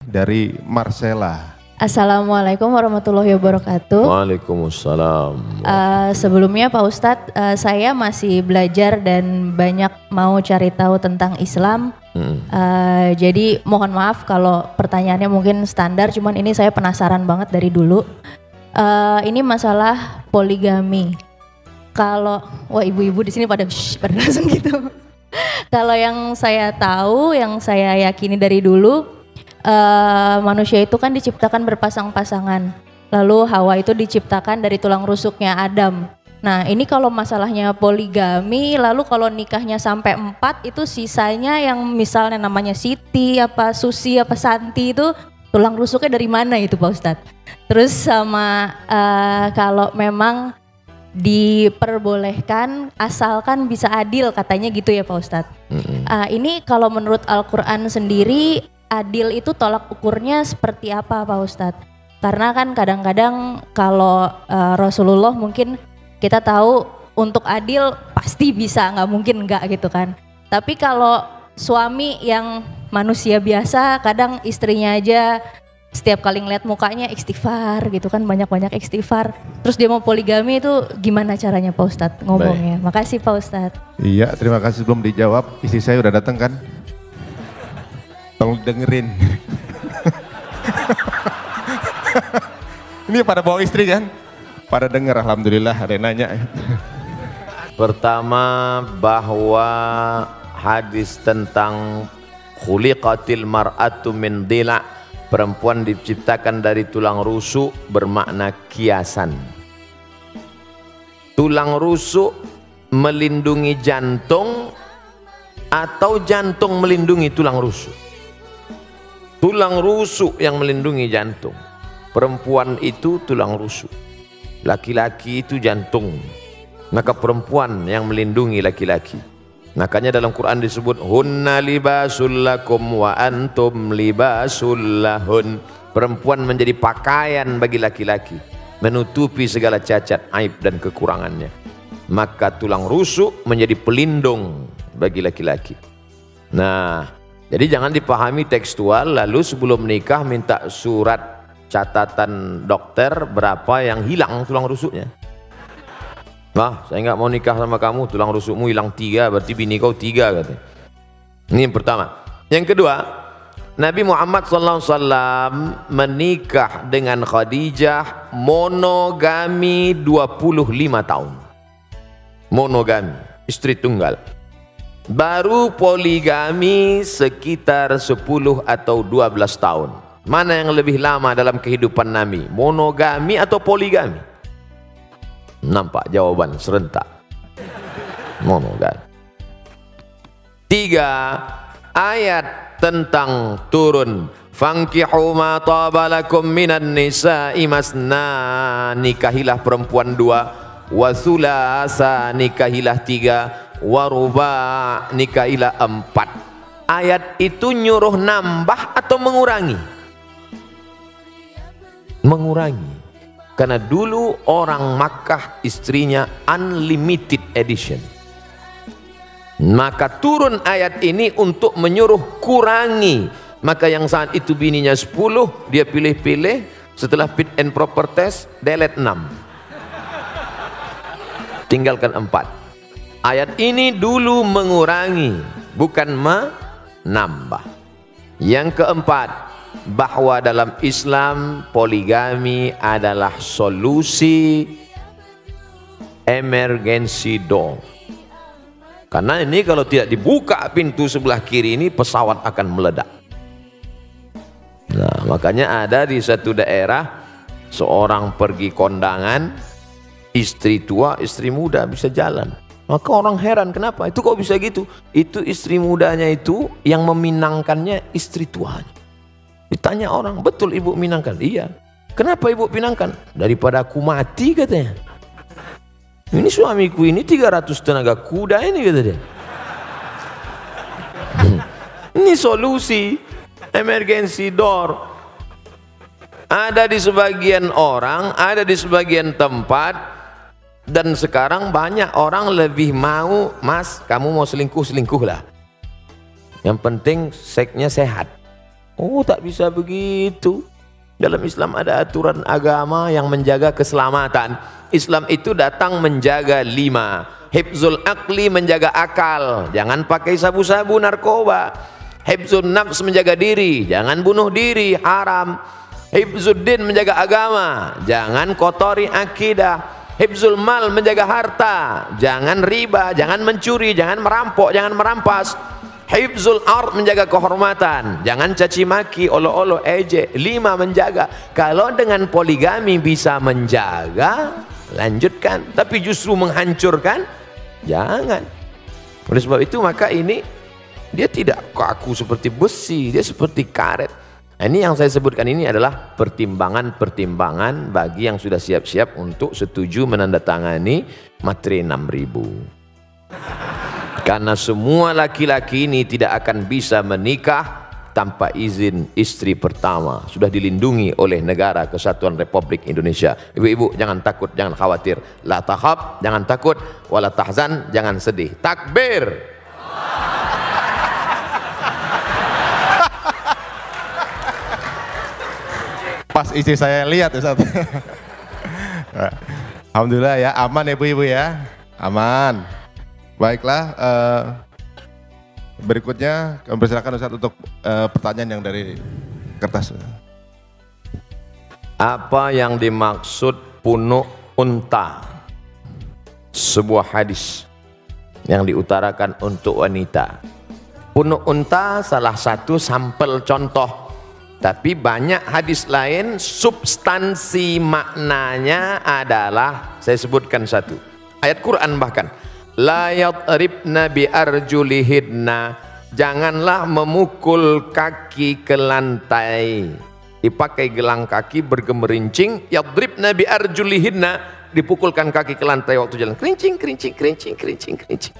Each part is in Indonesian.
dari Marcella. Assalamualaikum warahmatullahi wabarakatuh. Waalaikumsalam. Sebelumnya Pak Ustadz, saya masih belajar dan banyak mau cari tahu tentang Islam. Jadi mohon maaf kalau pertanyaannya mungkin standar, cuman ini saya penasaran banget dari dulu. Ini masalah poligami. Kalau wah ibu-ibu di sini pada langsung gitu. Kalau yang saya tahu, yang saya yakini dari dulu, manusia itu kan diciptakan berpasang-pasangan. Lalu Hawa itu diciptakan dari tulang rusuknya Adam. Nah ini kalau masalahnya poligami, lalu kalau nikahnya sampai 4 itu sisanya yang misalnya namanya Siti, apa Susi, apa Santi itu tulang rusuknya dari mana itu Pak Ustadz? Terus sama kalau memang diperbolehkan asalkan bisa adil katanya gitu ya Pak Ustadz. Ini kalau menurut Al-Quran sendiri adil itu tolak ukurnya seperti apa Pak Ustadz? Karena kan kadang-kadang kalau Rasulullah mungkin kita tahu untuk adil pasti bisa, nggak mungkin nggak gitu kan. Tapi kalau suami yang manusia biasa kadang istrinya aja setiap kali ngeliat mukanya istighfar gitu kan, banyak-banyak istighfar. Terus dia mau poligami itu gimana caranya Pak Ustadz ngomongnya? Baik. Makasih Pak Ustadz. Iya, terima kasih belum dijawab. Istri saya udah datang kan? Tolong dengerin. Ini pada bawa istri kan? Pada denger, alhamdulillah ada yang nanya. Pertama, bahwa hadis tentang khuliqatil mar'atu min dila', perempuan diciptakan dari tulang rusuk, bermakna kiasan. Tulang rusuk melindungi jantung atau jantung melindungi tulang rusuk? Tulang rusuk yang melindungi jantung. Perempuan itu tulang rusuk, laki-laki itu jantung. Maka perempuan yang melindungi laki-laki. Makanya dalam Quran disebut hunna libasul lakum wa antum libasul lahun. Perempuan menjadi pakaian bagi laki-laki, menutupi segala cacat, aib dan kekurangannya. Maka tulang rusuk menjadi pelindung bagi laki-laki. Nah, jadi jangan dipahami tekstual lalu sebelum nikah minta surat catatan dokter berapa yang hilang tulang rusuknya. Nah, saya nggak mau nikah sama kamu, tulang rusukmu hilang 3, berarti bini kau 3 katanya. Ini yang pertama. Yang kedua, Nabi Muhammad SAW menikah dengan Khadijah monogami 25 tahun. Monogami, istri tunggal. Baru poligami sekitar 10 atau 12 tahun. Mana yang lebih lama dalam kehidupan Nabi? Monogami atau poligami? Nampak jawaban serentak. Monogami. 3. Ayat tentang turun. Fankihu ma tabalakum minan nisa'i masna. Nikahilah perempuan 2. Wa thulasa, nikahilah 3. Waruba, nikahilah 4. Ayat itu nyuruh nambah atau mengurangi? Mengurangi. Karena dulu orang Makkah istrinya unlimited edition. Maka turun ayat ini untuk menyuruh kurangi. Maka yang saat itu bininya 10, dia pilih-pilih, setelah fit and proper test delete 6, tinggalkan 4. Ayat ini dulu mengurangi, bukan menambah. Yang keempat, bahwa dalam Islam poligami adalah solusi emergency door. Karena ini kalau tidak dibuka pintu sebelah kiri ini, pesawat akan meledak. Nah, makanya ada di satu daerah seorang pergi kondangan, istri tua, istri muda bisa jalan. Maka orang heran, kenapa? Itu kok bisa gitu? Itu istri mudanya itu yang meminangkannya istri tuanya. Ditanya orang, betul ibu minangkan? Iya. Kenapa ibu pinangkan? Daripada aku mati katanya. Ini suamiku ini 300 tenaga kuda ini kata dia. Ini solusi emergency door. Ada di sebagian orang, ada di sebagian tempat. Dan sekarang banyak orang lebih mau, mas kamu mau selingkuh, selingkuh lah. Yang penting seksnya sehat. Oh, tak bisa begitu. Dalam Islam ada aturan agama yang menjaga keselamatan. Islam itu datang menjaga 5. Hifzul aqli, menjaga akal, jangan pakai sabu-sabu, narkoba. Hifzul nafs, menjaga diri, jangan bunuh diri, haram. Hifzuddin, menjaga agama, jangan kotori akidah. Hifzul mal, menjaga harta, jangan riba, jangan mencuri, jangan merampok, jangan merampas. Hifzul ard, menjaga kehormatan, jangan caci maki, olo-olo, ejek. 5 menjaga. Kalau dengan poligami bisa menjaga, lanjutkan. Tapi justru menghancurkan, jangan. Oleh sebab itu maka ini dia tidak kaku seperti besi, dia seperti karet. Nah, ini yang saya sebutkan ini adalah pertimbangan-pertimbangan bagi yang sudah siap-siap untuk setuju menandatangani materi 6.000. Karena semua laki-laki ini tidak akan bisa menikah tanpa izin istri pertama. Sudah dilindungi oleh Negara Kesatuan Republik Indonesia. Ibu-ibu jangan takut, jangan khawatir. La takhaf, jangan takut. Wala tahzan, jangan sedih. Takbir. Pas istri saya lihat Ustaz. Alhamdulillah ya, aman ya ibu-ibu ya. Aman. Baiklah, berikutnya kami persilakan Ustaz untuk pertanyaan yang dari kertas. Apa yang dimaksud punuk unta? Sebuah hadis yang diutarakan untuk wanita. Punuk unta salah satu sampel contoh. Tapi banyak hadis lain, substansi maknanya adalah, saya sebutkan satu. Ayat Quran bahkan. La yadribna bi arjulihidna, janganlah memukul kaki ke lantai. Dipakai gelang kaki bergemerincing, yadribna bi arjulihidna, dipukulkan kaki ke lantai waktu jalan. Kerincing, kerincing, kerincing, kerincing, kerincing.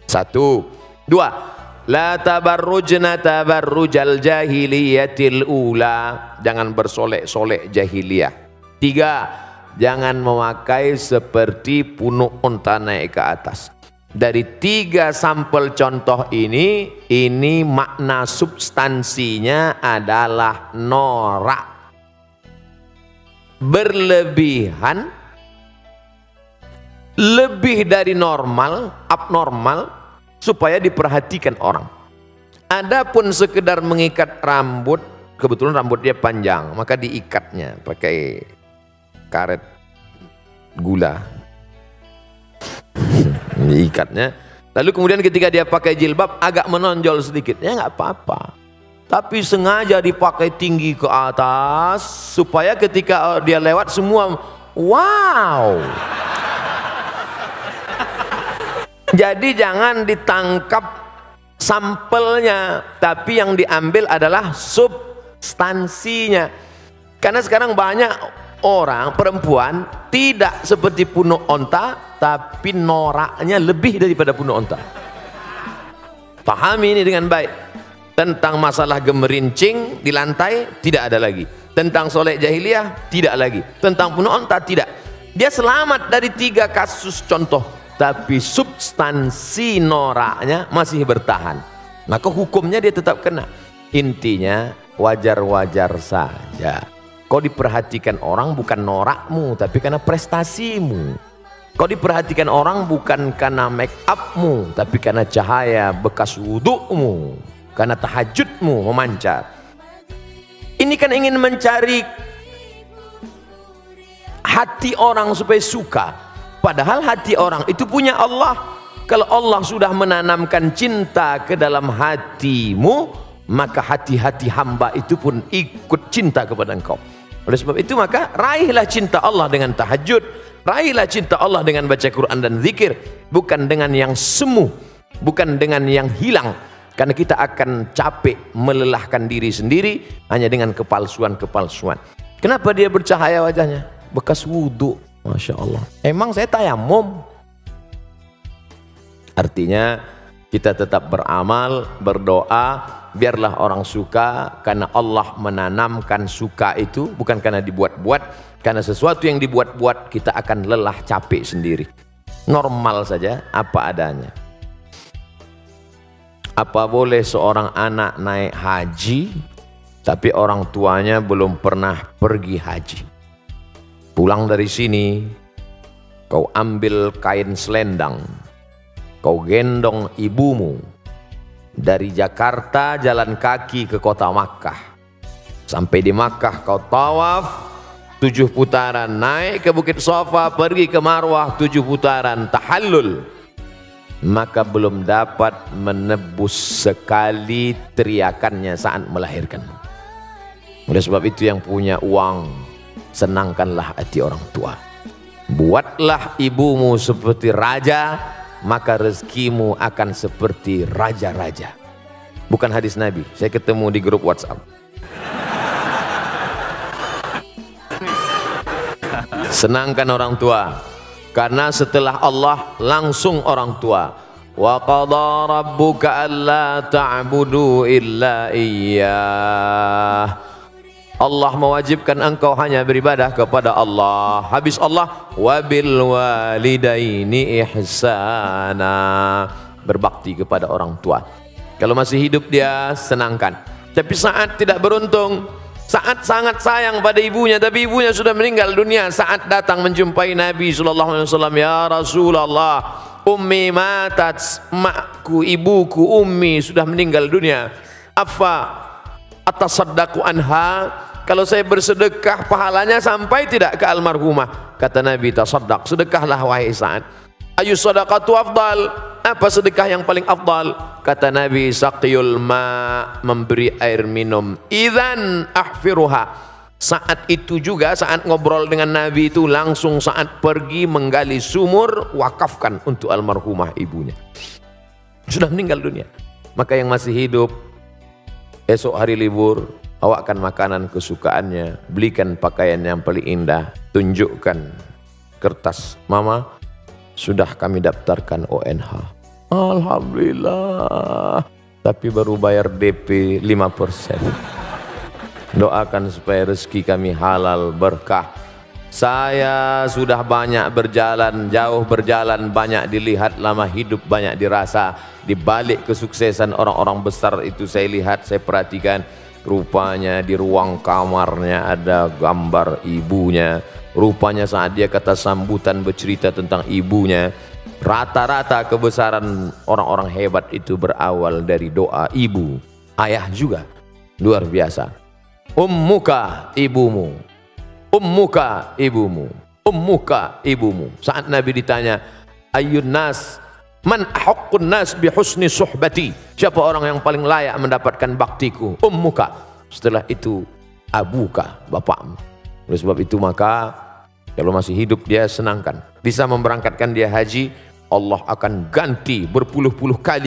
1. 2. La tabarrujna tabarrujal jahiliyatil ula, jangan bersolek-solek jahiliyah. 3. Jangan memakai seperti punuk unta naik ke atas. Dari 3 sampel contoh ini makna substansinya adalah norak, berlebihan, lebih dari normal, abnormal, supaya diperhatikan orang. Adapun sekedar mengikat rambut, kebetulan rambut dia panjang, maka diikatnya pakai karet gula. Diikatnya, lalu kemudian ketika dia pakai jilbab agak menonjol sedikit, ya nggak apa-apa. Tapi sengaja dipakai tinggi ke atas supaya ketika dia lewat semua wow. Jadi jangan ditangkap sampelnya, tapi yang diambil adalah substansinya. Karena sekarang banyak orang, perempuan tidak seperti punuk onta, tapi noraknya lebih daripada punuk onta. Pahami ini dengan baik. Tentang masalah gemerincing di lantai tidak ada lagi. Tentang solek jahiliyah tidak lagi. Tentang punuk onta tidak. Dia selamat dari 3 kasus contoh, tapi substansi noraknya masih bertahan. Maka hukumnya dia tetap kena. Intinya wajar-wajar saja. Kau diperhatikan orang bukan norakmu, tapi karena prestasimu. Kau diperhatikan orang bukan karena make upmu, tapi karena cahaya bekas wudukmu, karena tahajudmu memancar. Ini kan ingin mencari hati orang supaya suka. Padahal hati orang itu punya Allah. Kalau Allah sudah menanamkan cinta ke dalam hatimu, maka hati-hati hamba itu pun ikut cinta kepada engkau. Oleh sebab itu maka raihlah cinta Allah dengan tahajud, raihlah cinta Allah dengan baca Quran dan zikir, bukan dengan yang semu, bukan dengan yang hilang. Karena kita akan capek melelahkan diri sendiri hanya dengan kepalsuan-kepalsuan. Kenapa dia bercahaya wajahnya? Bekas wudhu, Masya Allah. Emang saya tayamum? Artinya kita tetap beramal, berdoa, biarlah orang suka, karena Allah menanamkan suka itu bukan karena dibuat-buat. Karena sesuatu yang dibuat-buat kita akan lelah, capek sendiri. Normal saja, apa adanya. Apa boleh seorang anak naik haji tapi orang tuanya belum pernah pergi haji. Pulang dari sini, kau ambil kain selendang, kau gendong ibumu dari Jakarta jalan kaki ke kota Makkah. Sampai di Makkah kau tawaf 7 putaran, naik ke Bukit Safa, pergi ke Marwah 7 putaran, tahallul. Maka belum dapat menebus sekali teriakannya saat melahirkanmu. Oleh sebab itu yang punya uang, senangkanlah hati orang tua. Buatlah ibumu seperti raja, maka rezekimu akan seperti raja-raja. Bukan hadis Nabi, saya ketemu di grup WhatsApp. Senangkan orang tua, karena setelah Allah langsung orang tua. Wa qadha rabbuka alla ta'budu illa iyyah. Allah mewajibkan engkau hanya beribadah kepada Allah. Habis Allah, wabil walidaini ihsana, berbakti kepada orang tua. Kalau masih hidup dia senangkan. Tapi saat tidak beruntung, saat sangat sayang pada ibunya, tapi ibunya sudah meninggal dunia, saat datang menjumpai Nabi SAW, ya Rasulullah, ummi matat, makku, ibuku, ummi sudah meninggal dunia. Afa atasaddaqu anha, kalau saya bersedekah pahalanya sampai tidak ke almarhumah? Kata Nabi, tasaddaq, sedekahlah wahai Sa'ad. Ayu sadaqatu afdal, apa sedekah yang paling afdal? Kata Nabi, saqiyul ma, memberi air minum. Idzan ahfiruha. Saat itu juga, saat ngobrol dengan Nabi itu, langsung saat pergi menggali sumur, wakafkan untuk almarhumah ibunya. Sudah meninggal dunia. Maka yang masih hidup, esok hari libur, bawakan makanan kesukaannya, belikan pakaian yang paling indah, tunjukkan kertas, mama sudah kami daftarkan ONH. Alhamdulillah, tapi baru bayar DP 5%. Doakan supaya rezeki kami halal berkah. Saya sudah banyak berjalan, jauh berjalan, banyak dilihat, lama hidup banyak dirasa. Di balik kesuksesan orang-orang besar itu saya lihat, saya perhatikan, rupanya di ruang kamarnya ada gambar ibunya. Rupanya saat dia kata sambutan bercerita tentang ibunya, rata-rata kebesaran orang-orang hebat itu berawal dari doa ibu. Ayah juga luar biasa. Ummuka, ibumu. Ummuka, ibumu. Ummuka, ibumu. Saat Nabi ditanya, ayyun nas, man ahaqqun nas bi husni suhbati, siapa orang yang paling layak mendapatkan baktiku? Ummuka. Setelah itu abuka, bapakmu. Oleh sebab itu maka kalau masih hidup dia senangkan. Bisa memberangkatkan dia haji, Allah akan ganti berpuluh-puluh kali